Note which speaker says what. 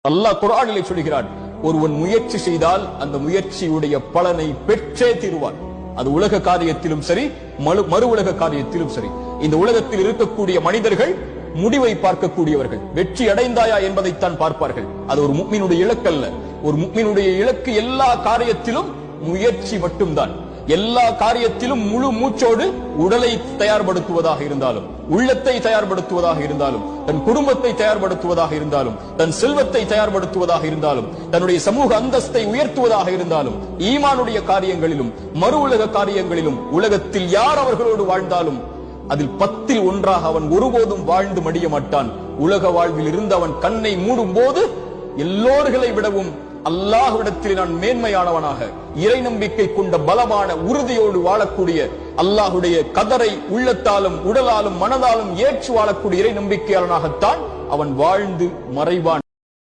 Speaker 1: அல்லாஹ் குர்ஆனிலே சொல்கிறான், ஒருவன் முயற்சி செய்தால் அந்த முயற்சியுடைய பலனை பெற்றே தீருவான். அது உலக காரியத்திலும் சரி, மறு உலக காரியத்திலும் சரி. இந்த உலகத்தில் இருக்கக்கூடிய மனிதர்கள் முடிவை பார்க்கக்கூடியவர்கள். வெற்றி அடைந்தாயா என்பதைத்தான் பார்ப்பார்கள். அது ஒரு முஃமினுடைய இலக்கு அல்ல. ஒரு முஃமினுடைய இலக்கு எல்லா காரியத்திலும் முயற்சி மட்டும்தான். எல்லா காரியத்திலும் முழு மூச்சோடு உடலை தயார்படுத்துவதாக இருந்தாலும், உள்ளத்தை தயார்படுத்துவதாக இருந்தாலும், தன் குடும்பத்தை தயார்படுத்துவதாக இருந்தாலும், தன் செல்வத்தை தயார்படுத்துவதாக இருந்தாலும், தன்னுடைய சமூக அந்தஸ்தை உயர்த்துவதாக இருந்தாலும், ஈமானுடைய காரியங்களிலும் மறு உலக காரியங்களிலும் உலகத்தில் யார் அவர்களோடு வாழ்ந்தாலும் அதில் 10ல் 1 அவன் ஒருபோதும் வாழ்ந்து மடிய மாட்டான். உலக வாழ்வில் இருந்து அவன் கண்ணை மூடும் போது எல்லோர்களை விடவும் அல்லாஹ்விடத்தில் நான் மேன்மையானவனாக, இறை நம்பிக்கை கொண்ட பலமான உறுதியோடு வாழக்கூடிய, அல்லாஹுடைய கதரை உள்ளத்தாலும் உடலாலும் மனதாலும் ஏற்று வாழக்கூடிய இறை நம்பிக்கையாளனாகத்தான் அவன் வாழ்ந்து மறைவான்.